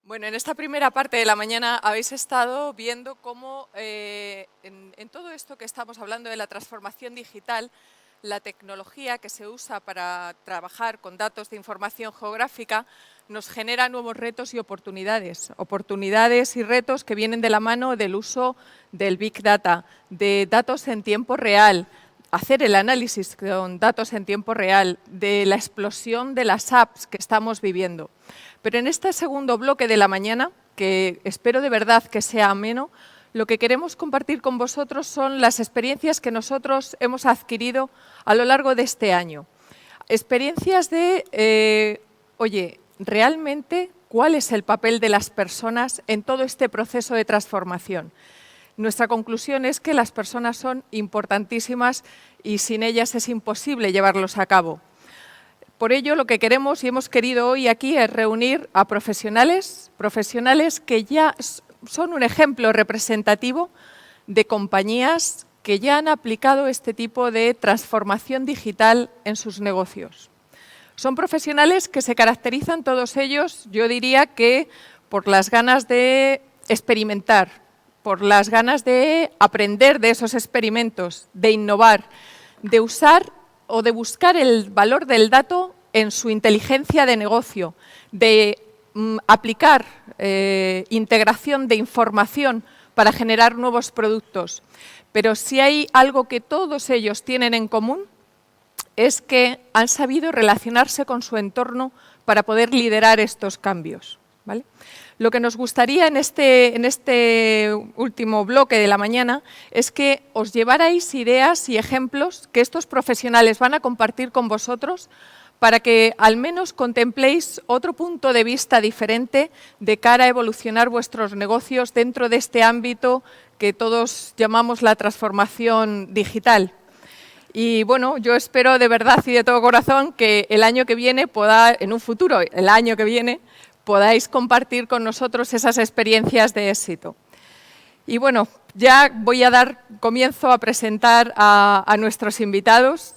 Bueno, en esta primera parte de la mañana habéis estado viendo cómo en todo esto que estamos hablando de la transformación digital, la tecnología que se usa para trabajar con datos de información geográfica nos genera nuevos retos y oportunidades. Oportunidades y retos que vienen de la mano del uso del Big Data, de datos en tiempo real, hacer el análisis con datos en tiempo real, de la explosión de las apps que estamos viviendo. Pero en este segundo bloque de la mañana, que espero de verdad que sea ameno, lo que queremos compartir con vosotros son las experiencias que nosotros hemos adquirido a lo largo de este año. Experiencias de, oye, realmente, ¿cuál es el papel de las personas en todo este proceso de transformación? Nuestra conclusión es que las personas son importantísimas y sin ellas es imposible llevarlos a cabo. Por ello, lo que queremos y hemos querido hoy aquí es reunir a profesionales que ya son un ejemplo representativo de compañías que ya han aplicado este tipo de transformación digital en sus negocios. Son profesionales que se caracterizan todos ellos, yo diría que por las ganas de experimentar, por las ganas de aprender de esos experimentos, de innovar, de usar o de buscar el valor del dato en su inteligencia de negocio, de aplicar integración de información para generar nuevos productos. Pero si hay algo que todos ellos tienen en común, es que han sabido relacionarse con su entorno para poder liderar estos cambios, ¿vale? Lo que nos gustaría en este último bloque de la mañana es que os llevarais ideas y ejemplos que estos profesionales van a compartir con vosotros para que al menos contempléis otro punto de vista diferente de cara a evolucionar vuestros negocios dentro de este ámbito que todos llamamos la transformación digital. Y bueno, yo espero de verdad y de todo corazón que el año que viene en un futuro, el año que viene, podáis compartir con nosotros esas experiencias de éxito. Y bueno, ya voy a dar comienzo a presentar a nuestros invitados.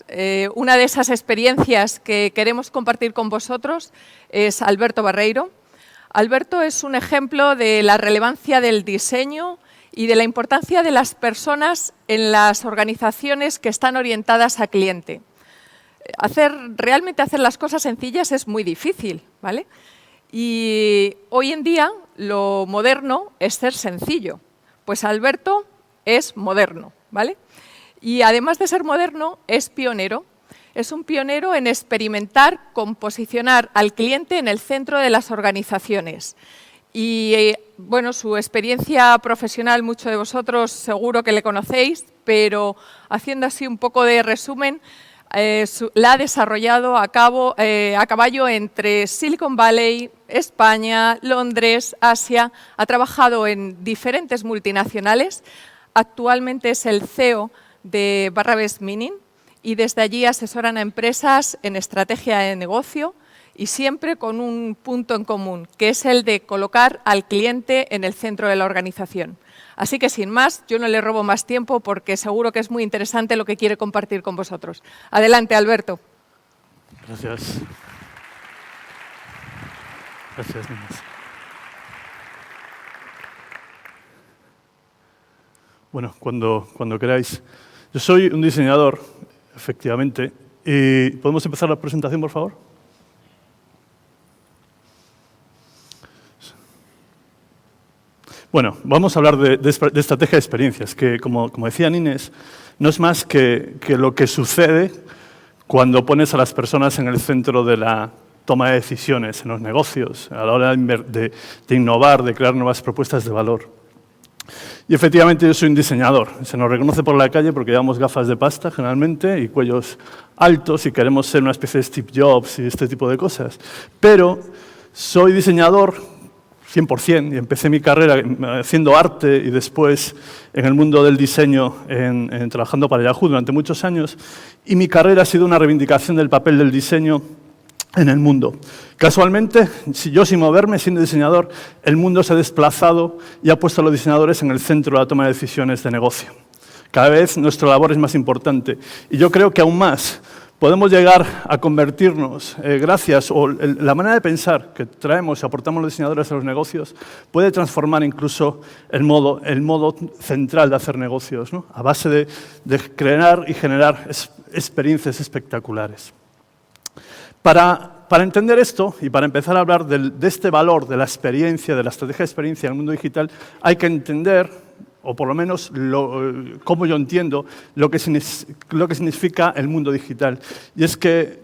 Una de esas experiencias que queremos compartir con vosotros es Alberto Barreiro. Alberto es un ejemplo de la relevancia del diseño y de la importancia de las personas en las organizaciones que están orientadas a cliente. Realmente hacer las cosas sencillas es muy difícil, ¿vale? Y hoy en día lo moderno es ser sencillo. Pues Alberto es moderno, ¿vale? Y además de ser moderno, es pionero. Es un pionero en experimentar con posicionar al cliente en el centro de las organizaciones. Y bueno, su experiencia profesional, muchos de vosotros seguro que le conocéis, pero haciendo así un poco de resumen, la ha desarrollado a caballo entre Silicon Valley, España, Londres, Asia. Ha trabajado en diferentes multinacionales. Actualmente es el CEO de Barrabás Mining y desde allí asesoran a empresas en estrategia de negocio y siempre con un punto en común, que es el de colocar al cliente en el centro de la organización. Así que, sin más, yo no le robo más tiempo porque seguro que es muy interesante lo que quiere compartir con vosotros. Adelante, Alberto. Gracias. Gracias, niñas. Bueno, cuando queráis. Yo soy un diseñador, efectivamente. ¿Podemos empezar la presentación, por favor? Bueno, vamos a hablar de estrategia de experiencias, que como decía Inés, no es más que lo que sucede cuando pones a las personas en el centro de la toma de decisiones en los negocios, a la hora de innovar, de crear nuevas propuestas de valor. Y efectivamente yo soy un diseñador. Se nos reconoce por la calle porque llevamos gafas de pasta generalmente y cuellos altos y queremos ser una especie de Steve Jobs y este tipo de cosas. Pero soy diseñador 100%, y empecé mi carrera haciendo arte y después en el mundo del diseño trabajando para Yahoo durante muchos años, y mi carrera ha sido una reivindicación del papel del diseño en el mundo. Casualmente, sin moverme, siendo diseñador, el mundo se ha desplazado y ha puesto a los diseñadores en el centro de la toma de decisiones de negocio. Cada vez nuestra labor es más importante y yo creo que aún más podemos llegar a convertirnos, la manera de pensar que traemos y aportamos los diseñadores a los negocios puede transformar incluso el modo central de hacer negocios, ¿no? A base de crear y generar experiencias espectaculares. Para entender esto y para empezar a hablar de este valor de la experiencia, de la estrategia de experiencia en el mundo digital, hay que entender, o por lo menos cómo yo entiendo, lo que significa el mundo digital. Y es que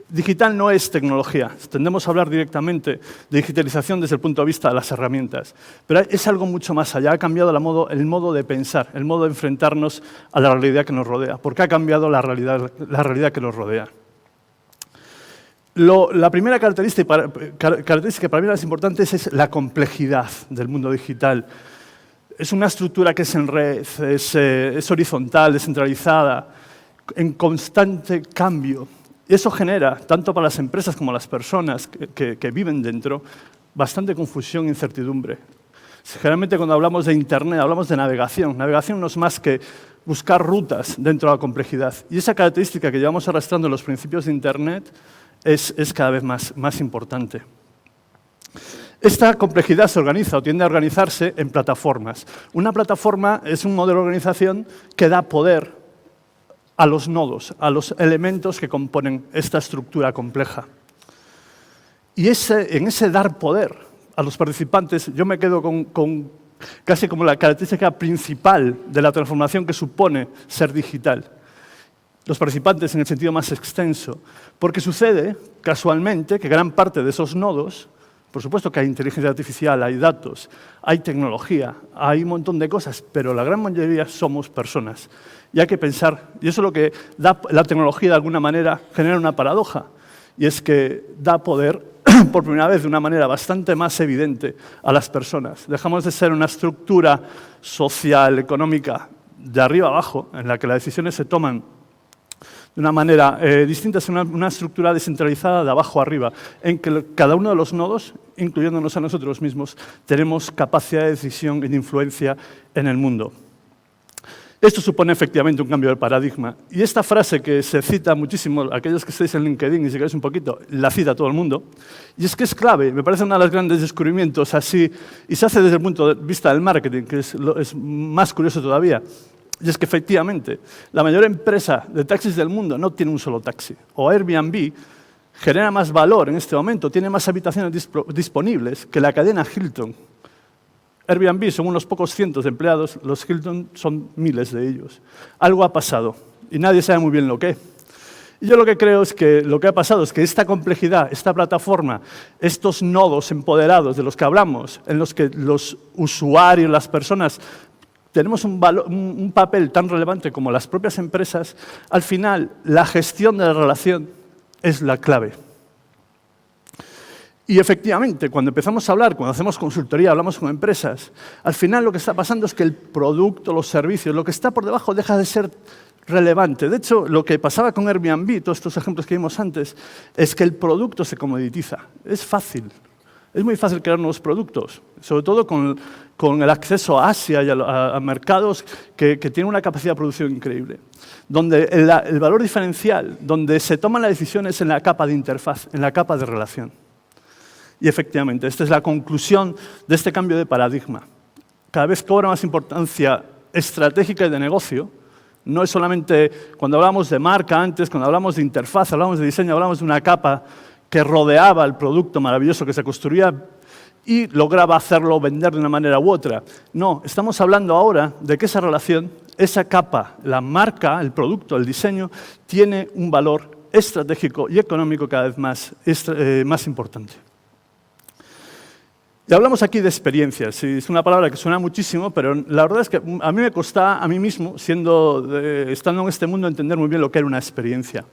digital no es tecnología. Tendemos a hablar directamente de digitalización desde el punto de vista de las herramientas. Pero es algo mucho más allá. Ha cambiado el modo de pensar, el modo de enfrentarnos a la realidad que nos rodea. Porque ha cambiado la realidad que nos rodea. La primera característica para mí las importantes es la complejidad del mundo digital. Es una estructura que es en red, es horizontal, descentralizada, en constante cambio. Y eso genera, tanto para las empresas como las personas que viven dentro, bastante confusión e incertidumbre. Generalmente cuando hablamos de Internet hablamos de navegación. Navegación no es más que buscar rutas dentro de la complejidad. Y esa característica que llevamos arrastrando en los principios de Internet es cada vez más importante. Esta complejidad se organiza o tiende a organizarse en plataformas. Una plataforma es un modelo de organización que da poder a los nodos, a los elementos que componen esta estructura compleja. Y en ese dar poder a los participantes, yo me quedo con casi como la característica principal de la transformación que supone ser digital. Los participantes en el sentido más extenso, porque sucede, casualmente, que gran parte de esos nodos, por supuesto que hay inteligencia artificial, hay datos, hay tecnología, hay un montón de cosas, pero la gran mayoría somos personas. Y hay que pensar, y eso es lo que da la tecnología de alguna manera, genera una paradoja, y es que da poder, por primera vez de una manera bastante más evidente, a las personas. Dejamos de ser una estructura social, económica, de arriba abajo, en la que las decisiones se toman de una manera distinta, es una estructura descentralizada de abajo arriba, en que cada uno de los nodos, incluyéndonos a nosotros mismos, tenemos capacidad de decisión y de influencia en el mundo. Esto supone efectivamente un cambio de paradigma. Y esta frase que se cita muchísimo, aquellos que estáis en LinkedIn y si queréis un poquito, la cita todo el mundo, y es que es clave, me parece uno de los grandes descubrimientos así, y se hace desde el punto de vista del marketing, que es más curioso todavía. Y es que efectivamente, la mayor empresa de taxis del mundo no tiene un solo taxi. O Airbnb genera más valor en este momento, tiene más habitaciones disponibles que la cadena Hilton. Airbnb son unos pocos cientos de empleados, los Hilton son miles de ellos. Algo ha pasado y nadie sabe muy bien lo que. Y yo lo que creo es que lo que ha pasado es que esta complejidad, esta plataforma, estos nodos empoderados de los que hablamos, en los que los usuarios, las personas, tenemos un papel tan relevante como las propias empresas, al final la gestión de la relación es la clave. Y efectivamente, cuando empezamos a hablar, cuando hacemos consultoría, hablamos con empresas, al final lo que está pasando es que el producto, los servicios, lo que está por debajo deja de ser relevante. De hecho, lo que pasaba con Airbnb, todos estos ejemplos que vimos antes, es que el producto se comoditiza. Es fácil. Es muy fácil crear nuevos productos, sobre todo con el acceso a Asia y a mercados que tienen una capacidad de producción increíble. Donde el valor diferencial, donde se toman las decisiones en la capa de interfaz, en la capa de relación. Y efectivamente, esta es la conclusión de este cambio de paradigma. Cada vez cobra más importancia estratégica y de negocio. No es solamente cuando hablamos de marca antes, cuando hablamos de interfaz, hablamos de diseño, hablamos de una capa que rodeaba el producto maravilloso que se construía y lograba hacerlo vender de una manera u otra. No, estamos hablando ahora de que esa relación, esa capa, la marca, el producto, el diseño, tiene un valor estratégico y económico cada vez más importante. Y hablamos aquí de experiencias, y es una palabra que suena muchísimo, pero la verdad es que a mí me costaba, a mí mismo, estando en este mundo, entender muy bien lo que era una experiencia.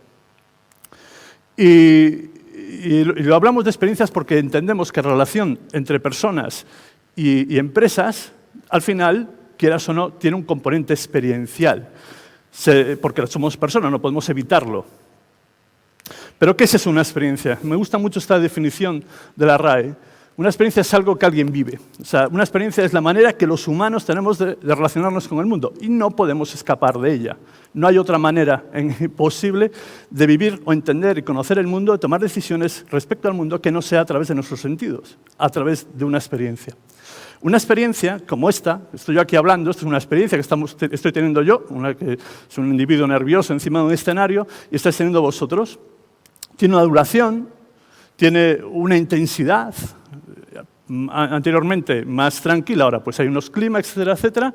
Y lo hablamos de experiencias porque entendemos que la relación entre personas y empresas, al final, quieras o no, tiene un componente experiencial. Porque somos personas, no podemos evitarlo. Pero ¿qué es eso, una experiencia? Me gusta mucho esta definición de la RAE, Una experiencia es algo que alguien vive. O sea, una experiencia es la manera que los humanos tenemos de relacionarnos con el mundo y no podemos escapar de ella. No hay otra manera posible de vivir o entender y conocer el mundo, de tomar decisiones respecto al mundo que no sea a través de nuestros sentidos, a través de una experiencia. Una experiencia como esta, estoy yo aquí hablando, esta es una experiencia que estoy teniendo yo, que es un individuo nervioso encima de un escenario y estáis teniendo vosotros. Tiene una duración, tiene una intensidad, anteriormente más tranquila, ahora pues hay unos clímax, etcétera, etcétera.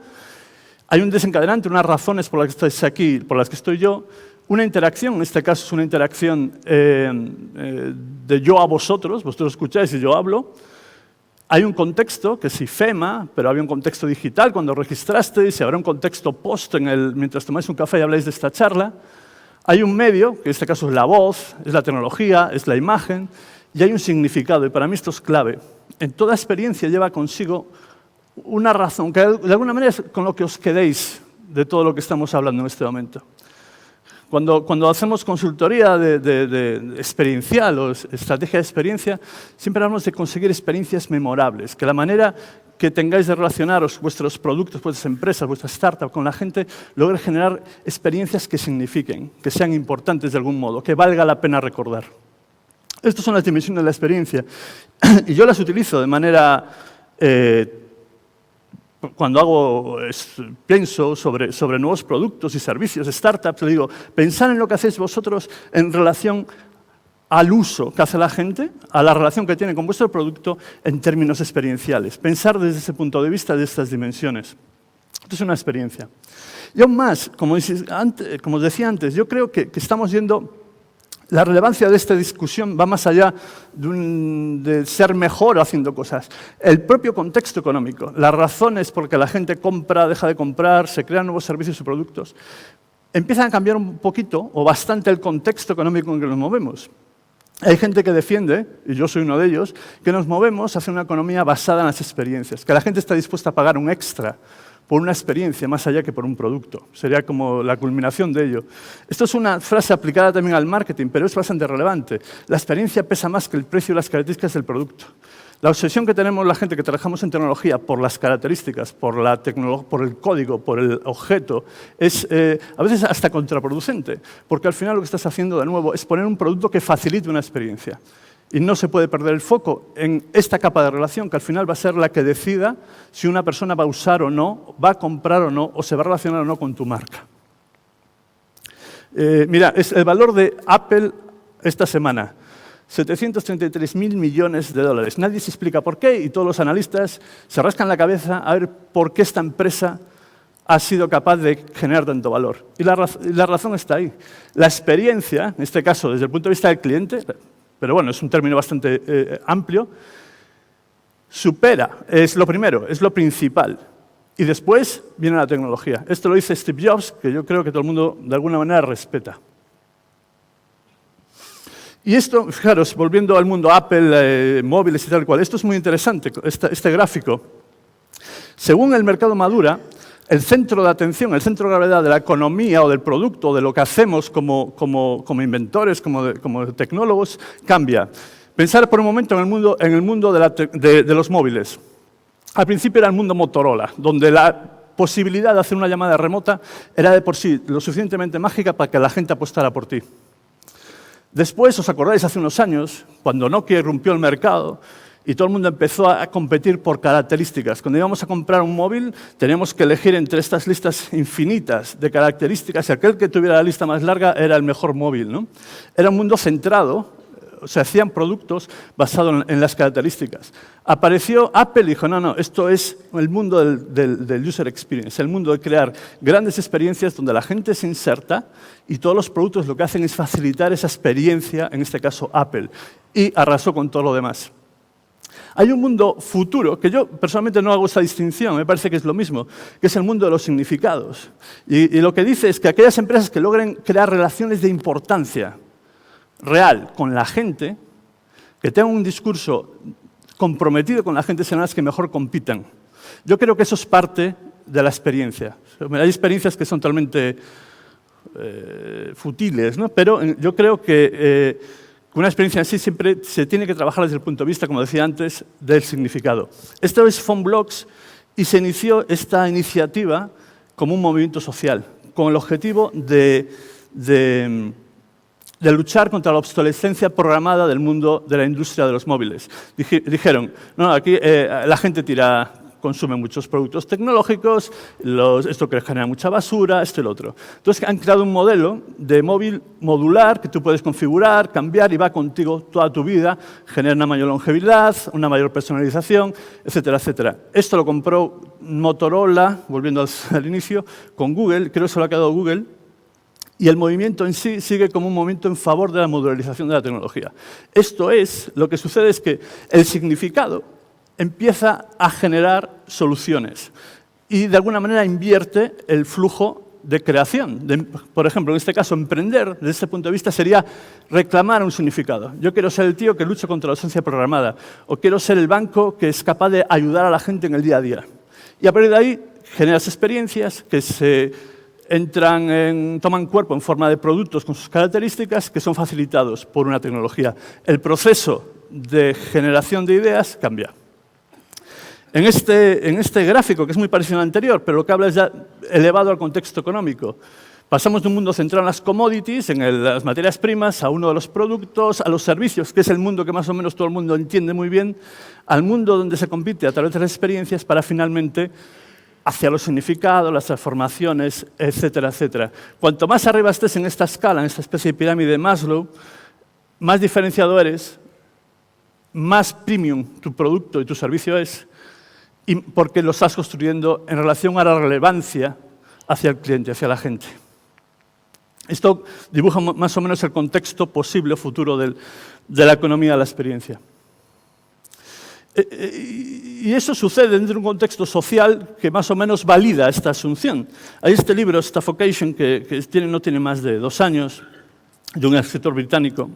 Hay un desencadenante, unas razones por las que estáis aquí, por las que estoy yo, una interacción, en este caso es una interacción de yo a vosotros escucháis y yo hablo. Hay un contexto que es IFEMA, pero había un contexto digital cuando registrasteis y habrá un contexto post mientras tomáis un café y habláis de esta charla. Hay un medio, que en este caso es la voz, es la tecnología, es la imagen, y hay un significado, y para mí esto es clave. En toda experiencia lleva consigo una razón, que de alguna manera es con lo que os quedéis de todo lo que estamos hablando en este momento. Cuando hacemos consultoría de experiencial o estrategia de experiencia, siempre hablamos de conseguir experiencias memorables, que la manera que tengáis de relacionaros vuestros productos, vuestras empresas, vuestra startup con la gente, logre generar experiencias que signifiquen, que sean importantes de algún modo, que valga la pena recordar. Estas son las dimensiones de la experiencia y yo las utilizo de manera, cuando pienso sobre nuevos productos y servicios, startups, le digo, pensad en lo que hacéis vosotros en relación al uso que hace la gente, a la relación que tiene con vuestro producto en términos experienciales. Pensar desde ese punto de vista de estas dimensiones. Esto es una experiencia. Y aún más, como os decía antes, yo creo que estamos yendo. La relevancia de esta discusión va más allá de ser mejor haciendo cosas. El propio contexto económico, las razones por que la gente compra, deja de comprar, se crean nuevos servicios y productos, empiezan a cambiar un poquito o bastante el contexto económico en que nos movemos. Hay gente que defiende, y yo soy uno de ellos, que nos movemos hacia una economía basada en las experiencias, que la gente está dispuesta a pagar un extra por una experiencia más allá que por un producto. Sería como la culminación de ello. Esto es una frase aplicada también al marketing, pero es bastante relevante. La experiencia pesa más que el precio y las características del producto. La obsesión que tenemos la gente que trabajamos en tecnología por las características, por el código, por el objeto, es a veces hasta contraproducente, porque al final lo que estás haciendo de nuevo es poner un producto que facilite una experiencia. Y no se puede perder el foco en esta capa de relación, que al final va a ser la que decida si una persona va a usar o no, va a comprar o no, o se va a relacionar o no con tu marca. Mira, es el valor de Apple esta semana. 733.000 millones de dólares. Nadie se explica por qué y todos los analistas se rascan la cabeza a ver por qué esta empresa ha sido capaz de generar tanto valor. Y la razón está ahí. La experiencia, en este caso desde el punto de vista del cliente, pero bueno, es un término bastante amplio, supera, es lo primero, es lo principal. Y después viene la tecnología. Esto lo dice Steve Jobs, que yo creo que todo el mundo de alguna manera respeta. Y esto, fijaros, volviendo al mundo Apple, móviles y tal cual, esto es muy interesante, este gráfico. Según el mercado madura, el centro de atención, el centro de gravedad de la economía o del producto, de lo que hacemos como inventores, como tecnólogos, cambia. Pensar por un momento en el mundo de los móviles. Al principio era el mundo Motorola, donde la posibilidad de hacer una llamada remota era de por sí lo suficientemente mágica para que la gente apostara por ti. Después, ¿os acordáis hace unos años, cuando Nokia irrumpió el mercado y todo el mundo empezó a competir por características? Cuando íbamos a comprar un móvil, teníamos que elegir entre estas listas infinitas de características y aquel que tuviera la lista más larga era el mejor móvil, ¿no? Era un mundo centrado, se hacían productos basados en las características. Apareció Apple y dijo, no, esto es el mundo del user experience, el mundo de crear grandes experiencias donde la gente se inserta y todos los productos lo que hacen es facilitar esa experiencia, en este caso Apple, y arrasó con todo lo demás. Hay un mundo futuro, que yo personalmente no hago esa distinción, me parece que es lo mismo, que es el mundo de los significados. Y lo que dice es que aquellas empresas que logren crear relaciones de importancia real con la gente, que tengan un discurso comprometido con la gente, serán las que mejor compitan. Yo creo que eso es parte de la experiencia. Hay experiencias que son totalmente futiles, ¿no? Pero yo creo que que una experiencia en sí siempre se tiene que trabajar desde el punto de vista, como decía antes, del significado. Esto es PhoneBlocks y se inició esta iniciativa como un movimiento social, con el objetivo de luchar contra la obsolescencia programada del mundo de la industria de los móviles. Dijeron, no, aquí la gente consume muchos productos tecnológicos, esto que genera mucha basura, esto y lo otro. Entonces han creado un modelo de móvil modular que tú puedes configurar, cambiar y va contigo toda tu vida, genera una mayor longevidad, una mayor personalización, etcétera, etcétera. Esto lo compró Motorola, volviendo al inicio, con Google, creo que se lo ha quedado Google, y el movimiento en sí sigue como un movimiento en favor de la modularización de la tecnología. Esto es, lo que sucede es que el significado empieza a generar soluciones y de alguna manera invierte el flujo de creación. Por ejemplo, en este caso, emprender desde este punto de vista sería reclamar un significado. Yo quiero ser el tío que lucha contra la ausencia programada o quiero ser el banco que es capaz de ayudar a la gente en el día a día. Y a partir de ahí generas experiencias que toman cuerpo en forma de productos con sus características que son facilitados por una tecnología. El proceso de generación de ideas cambia. En este gráfico, que es muy parecido al anterior, pero lo que habla es ya elevado al contexto económico. Pasamos de un mundo centrado en las commodities, en las materias primas, a uno de los productos, a los servicios, que es el mundo que más o menos todo el mundo entiende muy bien, al mundo donde se compite a través de las experiencias para finalmente hacia los significados, las transformaciones, etcétera, etcétera. Cuanto más arriba estés en esta escala, en esta especie de pirámide de Maslow, más diferenciado eres, más premium tu producto y tu servicio es, y porque lo estás construyendo en relación a la relevancia hacia el cliente, hacia la gente. Esto dibuja más o menos el contexto posible futuro de la economía de la experiencia. Y eso sucede dentro de un contexto social que más o menos valida esta asunción. Hay este libro, Staffocation, que no tiene más de 2 años, de un escritor británico,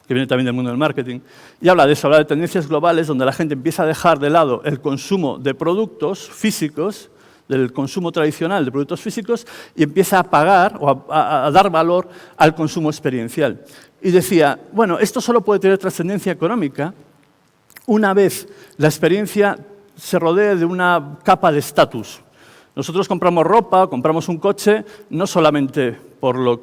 que viene también del mundo del marketing, y habla de eso, habla de tendencias globales donde la gente empieza a dejar de lado el consumo de productos físicos, del consumo tradicional de productos físicos, y empieza a pagar o a dar valor al consumo experiencial. Y decía, bueno, esto solo puede tener trascendencia económica una vez la experiencia se rodee de una capa de estatus. Nosotros compramos ropa, compramos un coche, no solamente por lo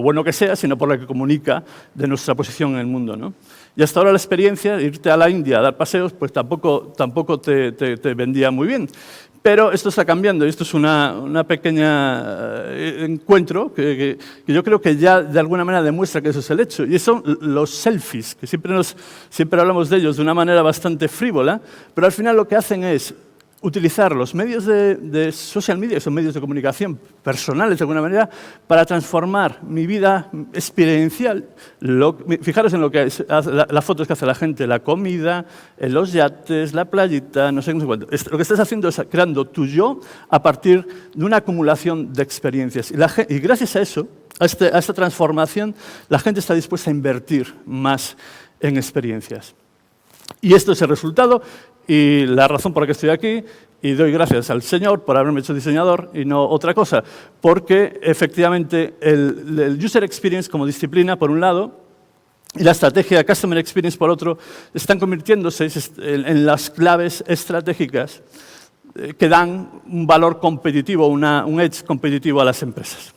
bueno que sea, sino por lo que comunica de nuestra posición en el mundo, ¿no? Y hasta ahora la experiencia, irte a la India a dar paseos, pues tampoco te vendía muy bien. Pero esto está cambiando y esto es una pequeña encuentro que yo creo que ya de alguna manera demuestra que eso es el hecho. Y son los selfies, que siempre hablamos de ellos de una manera bastante frívola, pero al final lo que hacen es utilizar los medios de social media, que son medios de comunicación personales de alguna manera, para transformar mi vida experiencial. Fijaros en lo que es, las fotos que hace la gente, la comida, los yates, la playita, no sé cuánto. Lo que estás haciendo es creando tu yo a partir de una acumulación de experiencias. Y gracias a eso, a esta transformación, la gente está dispuesta a invertir más en experiencias. Y esto es el resultado. Y la razón por la que estoy aquí, y doy gracias al Señor por haberme hecho diseñador y no otra cosa, porque efectivamente el User Experience como disciplina, por un lado, y la estrategia Customer Experience, por otro, están convirtiéndose en las claves estratégicas que dan un valor competitivo, un edge competitivo a las empresas.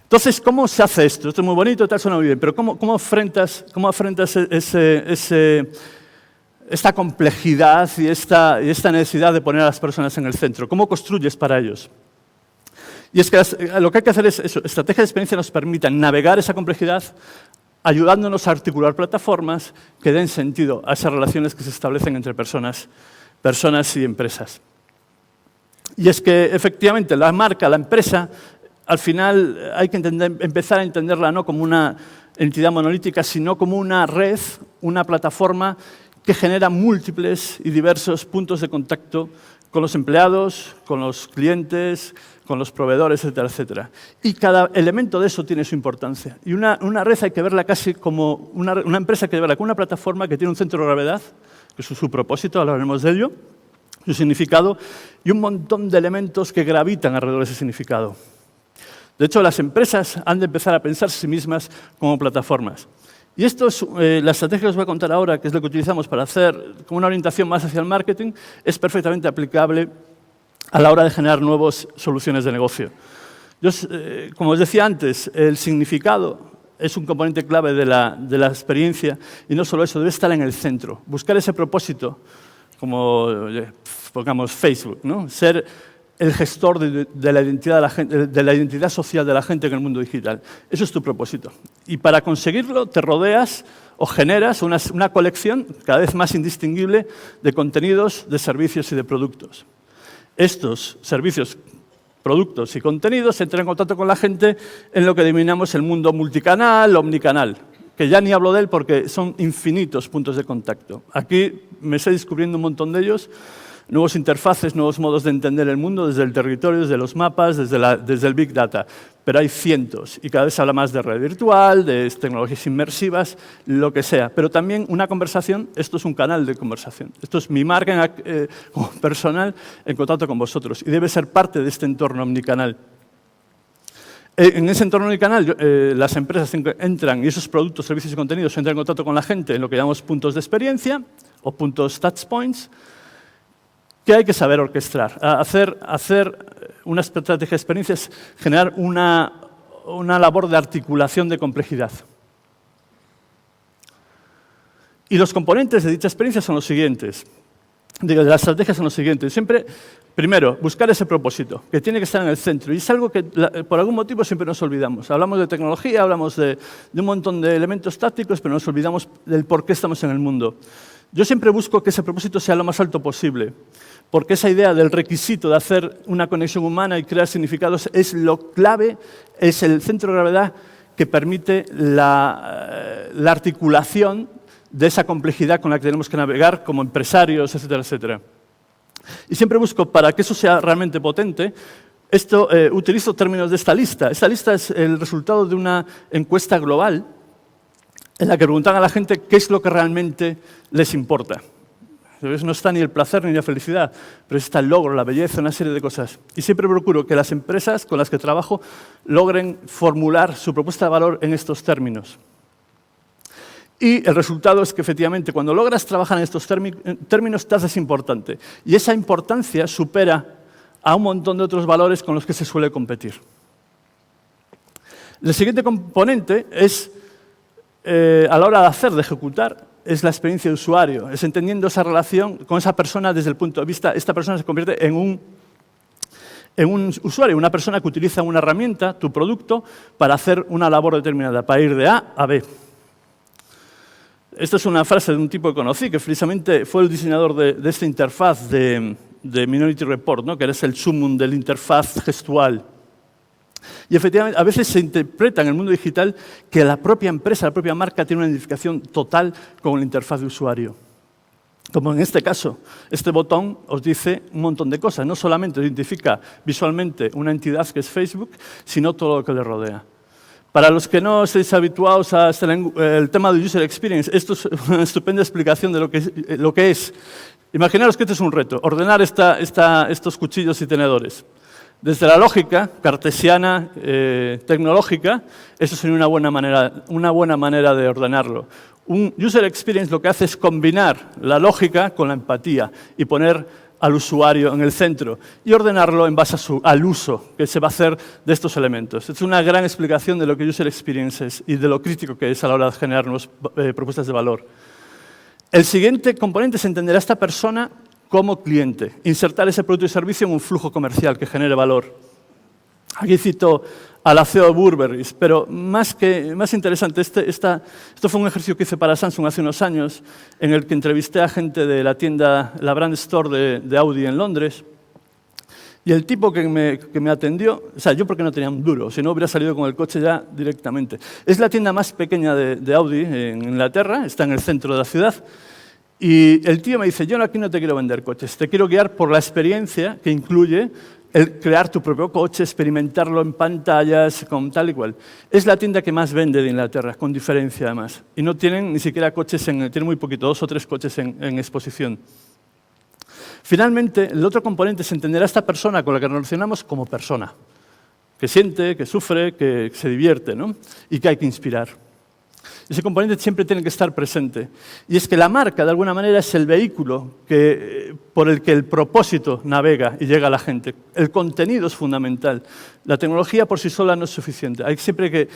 Entonces, ¿cómo se hace esto? Esto es muy bonito, tal, suena muy bien, pero ¿cómo afrontas esta complejidad y esta necesidad de poner a las personas en el centro? ¿Cómo construyes para ellos? Y es que lo que hay que hacer es eso. Estrategias de experiencia nos permitan navegar esa complejidad, ayudándonos a articular plataformas que den sentido a esas relaciones que se establecen entre personas y empresas. Y es que, efectivamente, la marca, la empresa, al final hay que empezar a entenderla no como una entidad monolítica, sino como una red, una plataforma que genera múltiples y diversos puntos de contacto con los empleados, con los clientes, con los proveedores, etcétera, etcétera. Y cada elemento de eso tiene su importancia. Y una red hay que verla casi como una empresa, hay que verla como una plataforma que tiene un centro de gravedad, que es su propósito, hablaremos de ello, su significado, y un montón de elementos que gravitan alrededor de ese significado. De hecho, las empresas han de empezar a pensar a sí mismas como plataformas. Y esto es la estrategia que os voy a contar ahora, que es lo que utilizamos para hacer como una orientación más hacia el marketing, es perfectamente aplicable a la hora de generar nuevas soluciones de negocio. Como os decía antes, el significado es un componente clave de la experiencia y no solo eso, debe estar en el centro. Buscar ese propósito, como pongamos Facebook, ¿no? Ser el gestor de la identidad de la gente, de la identidad social de la gente en el mundo digital. Eso es tu propósito. Y para conseguirlo te rodeas o generas una colección cada vez más indistinguible de contenidos, de servicios y de productos. Estos servicios, productos y contenidos entran en contacto con la gente en lo que denominamos el mundo multicanal, omnicanal, que ya ni hablo de él porque son infinitos puntos de contacto. Aquí me estoy descubriendo un montón de ellos, nuevos interfaces, nuevos modos de entender el mundo desde el territorio, desde los mapas, desde el Big Data. Pero hay cientos y cada vez se habla más de red virtual, de tecnologías inmersivas, lo que sea. Pero también una conversación, esto es un canal de conversación. Esto es mi marca personal en contacto con vosotros y debe ser parte de este entorno omnicanal. En ese entorno omnicanal, las empresas entran y esos productos, servicios y contenidos entran en contacto con la gente en lo que llamamos puntos de experiencia o puntos touch points, que hay que saber orquestar. Hacer una estrategia de experiencias, generar una labor de articulación de complejidad. Y los componentes de dicha experiencia son los siguientes. De la estrategia son los siguientes. Siempre, primero, buscar ese propósito, que tiene que estar en el centro. Y es algo que, por algún motivo, siempre nos olvidamos. Hablamos de tecnología, hablamos de un montón de elementos tácticos, pero nos olvidamos del por qué estamos en el mundo. Yo siempre busco que ese propósito sea lo más alto posible, porque esa idea del requisito de hacer una conexión humana y crear significados es lo clave, es el centro de gravedad que permite la articulación de esa complejidad con la que tenemos que navegar como empresarios, etcétera, etcétera. Y siempre busco, para que eso sea realmente potente, utilizo términos de esta lista. Esta lista es el resultado de una encuesta global en la que preguntan a la gente qué es lo que realmente les importa. No está ni el placer ni la felicidad, pero está el logro, la belleza, una serie de cosas. Y siempre procuro que las empresas con las que trabajo logren formular su propuesta de valor en estos términos. Y el resultado es que, efectivamente, cuando logras trabajar en estos términos, te haces importante. Y esa importancia supera a un montón de otros valores con los que se suele competir. El siguiente componente es, a la hora de hacer, de ejecutar, es la experiencia de usuario. Es entendiendo esa relación con esa persona desde el punto de vista, esta persona se convierte en un usuario, una persona que utiliza una herramienta, tu producto, para hacer una labor determinada, para ir de A a B. Esta es una frase de un tipo que conocí, que precisamente fue el diseñador de esta interfaz de Minority Report, ¿no? Que es el sumum de la interfaz gestual. Y efectivamente, a veces se interpreta en el mundo digital que la propia empresa, la propia marca, tiene una identificación total con la interfaz de usuario. Como en este caso, este botón os dice un montón de cosas. No solamente identifica visualmente una entidad que es Facebook, sino todo lo que le rodea. Para los que no estéis habituados al tema de User Experience, esto es una estupenda explicación de lo que es. Imaginaros que este es un reto, ordenar estos cuchillos y tenedores. Desde la lógica cartesiana, tecnológica, eso sería una buena manera de ordenarlo. Un User Experience lo que hace es combinar la lógica con la empatía y poner al usuario en el centro y ordenarlo en base al uso que se va a hacer de estos elementos. Es una gran explicación de lo que User Experience es y de lo crítico que es a la hora de generar nuevas propuestas de valor. El siguiente componente es entender a esta persona como cliente, insertar ese producto y servicio en un flujo comercial que genere valor. Aquí cito a la CEO de Burberry, pero más interesante, esto fue un ejercicio que hice para Samsung hace unos años, en el que entrevisté a gente de la tienda, la brand store de Audi en Londres, y el tipo que me atendió, o sea, yo porque no tenía un duro, si no hubiera salido con el coche ya directamente. Es la tienda más pequeña de Audi en Inglaterra, está en el centro de la ciudad, y el tío me dice, yo aquí no te quiero vender coches, te quiero guiar por la experiencia que incluye el crear tu propio coche, experimentarlo en pantallas, con tal y cual. Es la tienda que más vende de Inglaterra, con diferencia además. Y no tienen ni siquiera coches, tienen muy poquito, 2 o 3 coches en exposición. Finalmente, el otro componente es entender a esta persona con la que nos relacionamos como persona. que siente, que sufre, que se divierte, ¿no? Y que hay que inspirar. Ese componente siempre tiene que estar presente. Y es que la marca, de alguna manera, es el vehículo por el que el propósito navega y llega a la gente. El contenido es fundamental. La tecnología por sí sola no es suficiente. Hay siempre que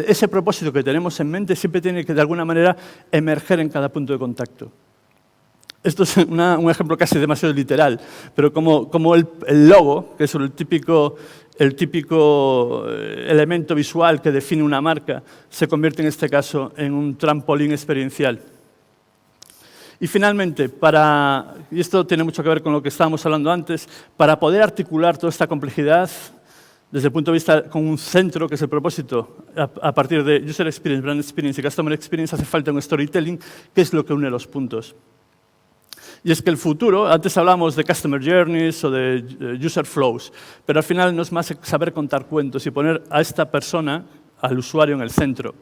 ese propósito que tenemos en mente siempre tiene que, de alguna manera, emerger en cada punto de contacto. Esto es un ejemplo casi demasiado literal, pero como el logo, que es el típico elemento visual que define una marca, se convierte en este caso en un trampolín experiencial. Y finalmente, y esto tiene mucho que ver con lo que estábamos hablando antes, para poder articular toda esta complejidad desde el punto de vista con un centro, que es el propósito, a partir de User Experience, Brand Experience y Customer Experience, hace falta un storytelling, que es lo que une los puntos. Y es que el futuro, antes hablábamos de Customer Journeys o de User Flows, pero al final no es más saber contar cuentos y poner a esta persona, al usuario, en el centro.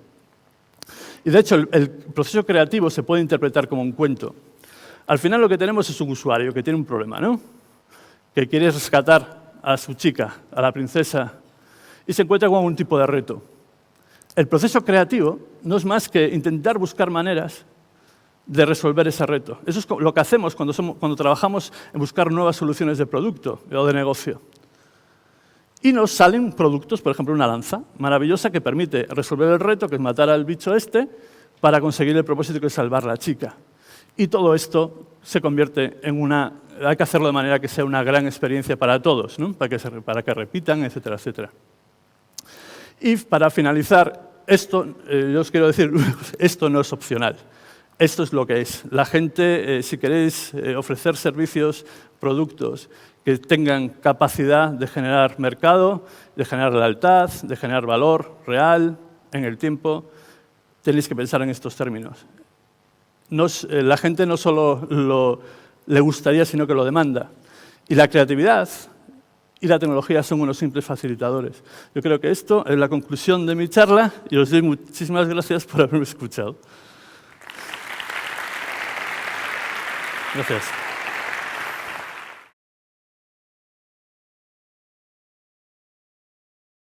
Y de hecho, el proceso creativo se puede interpretar como un cuento. Al final lo que tenemos es un usuario que tiene un problema, ¿no? Que quiere rescatar a su chica, a la princesa, y se encuentra con algún tipo de reto. El proceso creativo no es más que intentar buscar maneras de resolver ese reto. Eso es lo que hacemos cuando trabajamos en buscar nuevas soluciones de producto o de negocio. Y nos salen productos, por ejemplo, una lanza maravillosa que permite resolver el reto, que es matar al bicho para conseguir el propósito, que es salvar a la chica. Y todo esto se convierte en hay que hacerlo de manera que sea una gran experiencia para todos, ¿no? para que repitan, etcétera, etcétera. Y para finalizar, yo os quiero decir, esto no es opcional. Esto es lo que es. La gente, si queréis ofrecer servicios, productos que tengan capacidad de generar mercado, de generar lealtad, de generar valor real en el tiempo, tenéis que pensar en estos términos. La gente no solo le gustaría, sino que lo demanda. Y la creatividad y la tecnología son unos simples facilitadores. Yo creo que esto es la conclusión de mi charla y os doy muchísimas gracias por haberme escuchado. Gracias.